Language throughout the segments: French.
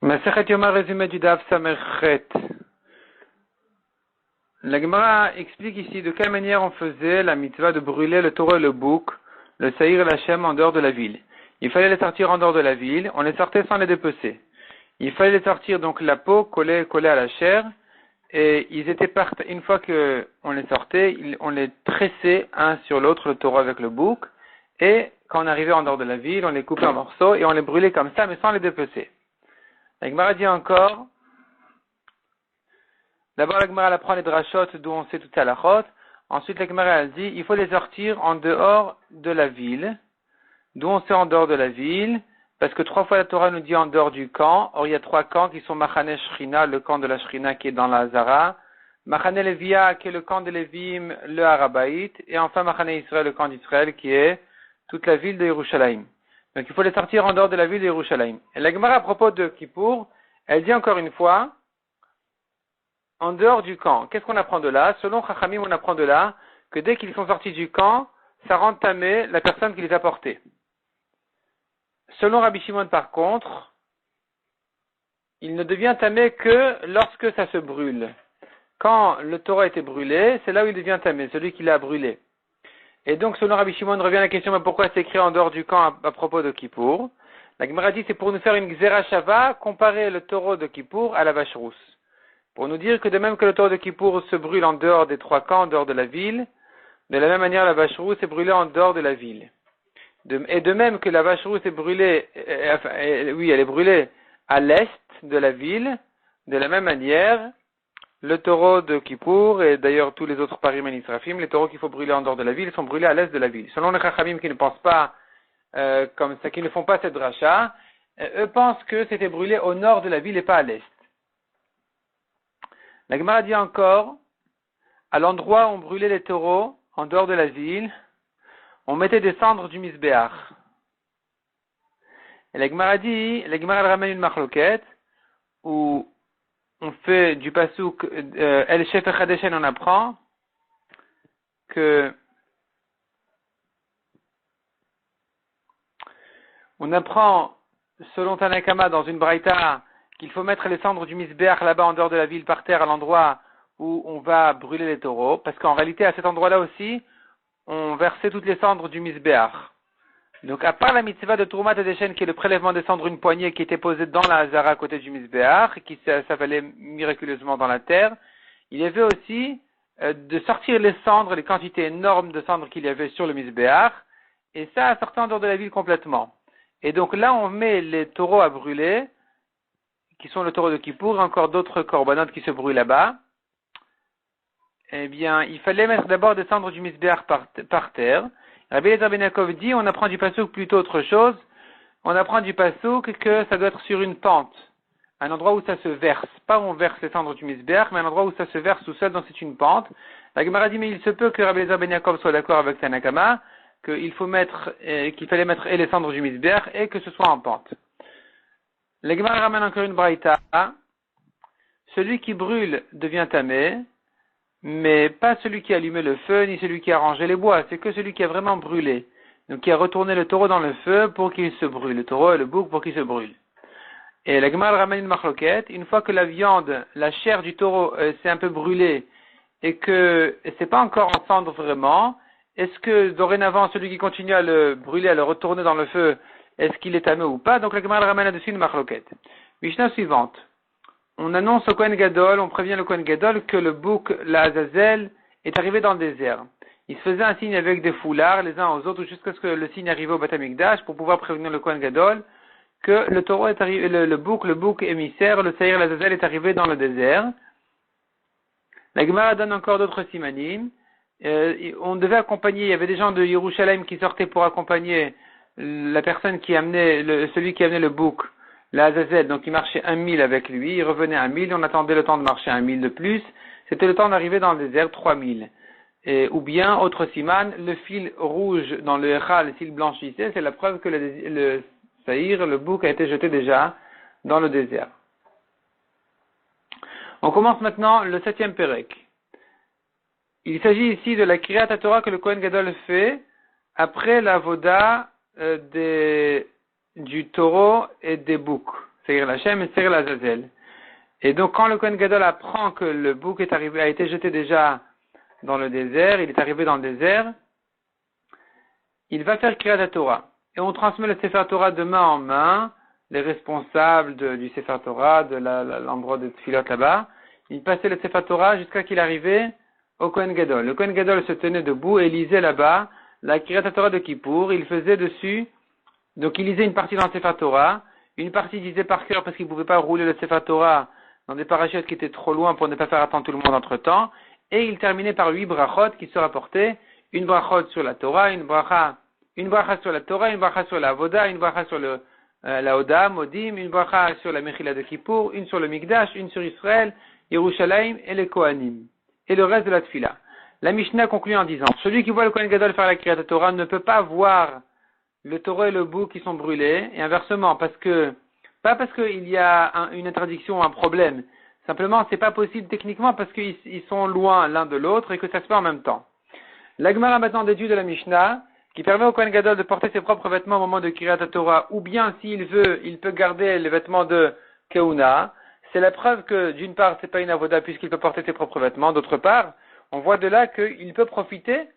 Masechet Yoma, résumé du Daf Samerchet. La Gemara explique ici de quelle manière on faisait la mitzvah de brûler le taureau et le bouc, le saïr et la shem en dehors de la ville. Il fallait les sortir en dehors de la ville, on les sortait sans les dépecer. Il fallait les sortir donc la peau collée à la chair, et ils étaient une fois que on les sortait, on les tressait un sur l'autre, le taureau avec le bouc, et quand on arrivait en dehors de la ville, on les coupait en morceaux et on les brûlait comme ça, mais sans les dépecer. La Gemara dit encore, d'abord la Gemara apprend les drachot d'où on sait tout à la chôte. Ensuite la Gemara elle dit, il faut les sortir en dehors de la ville. D'où on sait en dehors de la ville, parce que 3 fois la Torah nous dit en dehors du camp. Or il y a 3 camps qui sont Machane Shrina, le camp de la Shrina qui est dans la Hazara, Machane Levia qui est le camp de Lévim, le Harabaït, et enfin Machane Israël, le camp d'Israël qui est toute la ville de Yerushalayim. Donc il faut les sortir en dehors de la ville de Yerushalayim. Et la Gemara à propos de Kippour, elle dit encore une fois, en dehors du camp. Qu'est-ce qu'on apprend de là? Selon Chachamim, on apprend de là que dès qu'ils sont sortis du camp, ça rend tamé la personne qui les a portés. Selon Rabbi Shimon, par contre, il ne devient tamé que lorsque ça se brûle. Quand le taureau a été brûlé, c'est là où il devient tamé, celui qui l'a brûlé. Et donc, selon Rabbi Shimon, revient la question, mais pourquoi c'est écrit en dehors du camp à propos de Kippour? La Gemara dit, c'est pour nous faire une Gzera Shava, comparer le taureau de Kippour à la vache rousse. Pour nous dire que de même que le taureau de Kippour se brûle en dehors des 3 camps, en dehors de la ville, de la même manière, la vache rousse est brûlée en dehors de la ville. Et de même que la vache rousse est brûlée, elle est brûlée à l'est de la ville, de la même manière, le taureau de Kippour, et d'ailleurs tous les autres parim et nisrafim, les taureaux qu'il faut brûler en dehors de la ville, sont brûlés à l'est de la ville. Selon les chachamim qui ne pensent pas comme ça, qui ne font pas cette dracha, eux pensent que c'était brûlé au nord de la ville et pas à l'est. La Gemara dit encore, à l'endroit où on brûlait les taureaux, en dehors de la ville, on mettait des cendres du misbéach. Et la Gemara dit, la Gemara ramène une marloquette, où on fait du pasouk, El Shefer Hadeshen, on apprend que on apprend, selon Tanakama, dans une braïta, qu'il faut mettre les cendres du misbéach là-bas en dehors de la ville par terre à l'endroit où on va brûler les taureaux, parce qu'en réalité, à cet endroit-là aussi, on versait toutes les cendres du misbéach. Donc, à part la mitzvah de Troumat Hadeshen, qui est le prélèvement des cendres, une poignée qui était posée dans la Hazara à côté du misbéach, qui s'avalait miraculeusement dans la terre, il y avait aussi de sortir les cendres, les quantités énormes de cendres qu'il y avait sur le misbéach, et ça a sorti en dehors de la ville complètement. Et donc là, on met les taureaux à brûler, qui sont le taureau de Kippour, et encore d'autres corbanotes qui se brûlent là-bas. Eh bien, il fallait mettre d'abord des cendres du misbéach par terre. Rabbi Eliezer ben Yaakov dit, on apprend du pasouk plutôt autre chose. On apprend du pasouk que ça doit être sur une pente, un endroit où ça se verse. Pas où on verse les cendres du misbéach, mais un endroit où ça se verse tout seul, donc c'est une pente. La Gemara dit, mais il se peut que Rabbi Eliezer ben Yaakov soit d'accord avec Tanakama, qu'il fallait mettre et les cendres du misbéach et que ce soit en pente. La Gemara ramène encore une braïta. Celui qui brûle devient tamé, mais pas celui qui a allumé le feu, ni celui qui a rangé les bois. C'est que celui qui a vraiment brûlé. Donc qui a retourné le taureau dans le feu pour qu'il se brûle. Le taureau et le bouc pour qu'il se brûle. Et la Gemara ramène une marloquette. Une fois que la viande, la chair du taureau s'est un peu brûlée et que c'est pas encore en cendre vraiment, est-ce que dorénavant celui qui continue à le brûler, à le retourner dans le feu, est-ce qu'il est tamé ou pas? Donc la Gemara ramène là-dessus une marloquette. Mishnah suivante. On annonce au Kohen Gadol, on prévient le Kohen Gadol que le bouc, la Azazel, est arrivé dans le désert. Il se faisait un signe avec des foulards les uns aux autres jusqu'à ce que le signe arrive au Beth Amikdash pour pouvoir prévenir le Kohen Gadol que le taureau est arrivé, le bouc émissaire, le Saïr l'Azazel est arrivé dans le désert. La Gemara donne encore d'autres simanim. On devait accompagner, il y avait des gens de Yerushalayim qui sortaient pour accompagner la personne qui amenait, celui qui amenait le bouc, la Azazel, donc il marchait 1 mille avec lui, il revenait 1 mille, on attendait le temps de marcher 1 mille de plus, c'était le temps d'arriver dans le désert 3 000. Ou bien, autre siman, le fil rouge dans le Echal, s'il blanchissait, c'est la preuve que le Saïr, le bouc, a été jeté déjà dans le désert. On commence maintenant le 7e Pérek. Il s'agit ici de la Kriyat HaTorah que le Kohen Gadol fait après la voda du taureau et des boucs. Seir Lachem et Seir Lazazel. Et donc, quand le Kohen Gadol apprend que le bouc a été jeté déjà dans le désert, il est arrivé dans le désert, il va faire Kriyat Torah. Et on transmet le Sefer Torah de main en main, les responsables du Sefer Torah, de l'endroit de Tfilot là-bas. Il passait le Sefer Torah jusqu'à qu'il arrivait au Kohen Gadol. Le Kohen Gadol se tenait debout et lisait là-bas la Kriyat Torah de Kippour. Il faisait dessus, donc il lisait une partie dans le Sefer Torah, une partie il disait par cœur parce qu'il ne pouvait pas rouler le Sefer Torah dans des parachutes qui étaient trop loin pour ne pas faire attendre tout le monde entre temps, et il terminait par 8 brachot qui se rapportaient, une brachot sur la Torah, une bracha sur la Torah, une bracha sur la Avoda, une bracha sur la Oda, Modim, une bracha sur la Mechila de Kippour, une sur le Mikdash, une sur Israël, Yerushalayim et les Kohanim, et le reste de la Tfila. La Mishnah conclut en disant, celui qui voit le Kohen Gadol faire la Kriyat Torah ne peut pas voir le taureau et le bouc qui sont brûlés, et inversement, pas parce qu'il y a une interdiction ou un problème, simplement c'est pas possible techniquement parce qu'ils sont loin l'un de l'autre et que ça se fait en même temps. La Gemara maintenant déduit de la Mishnah, qui permet au Kohen Gadol de porter ses propres vêtements au moment de Kriyat Torah, ou bien s'il veut, il peut garder les vêtements de Keuna. C'est la preuve que d'une part c'est pas une avoda puisqu'il peut porter ses propres vêtements, d'autre part, on voit de là qu'il peut profiter,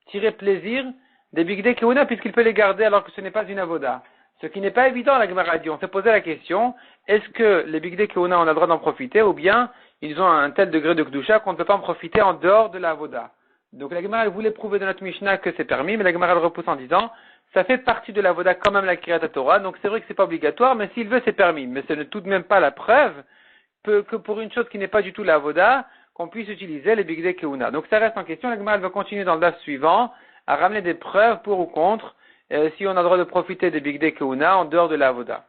tirer plaisir des bigdei Keuna puisqu'il peut les garder alors que ce n'est pas une avoda. Ce qui n'est pas évident, la Gemara dit. On s'est posé la question, est-ce que les bigdei Keuna on a le droit d'en profiter ou bien ils ont un tel degré de Kedusha qu'on ne peut pas en profiter en dehors de la avoda. Donc la Gemara voulait prouver de notre Mishnah que c'est permis, mais la Gemara le repousse en disant, ça fait partie de la avoda quand même la Kriyat Torah, donc c'est vrai que c'est pas obligatoire, mais s'il veut c'est permis. Mais ce n'est tout de même pas la preuve que pour une chose qui n'est pas du tout la avoda, qu'on puisse utiliser les bigdei Keuna. Donc ça reste en question, la Gemara va continuer dans le daf suivant à ramener des preuves pour ou contre si on a le droit de profiter des bigdei Keuna en dehors de la avoda.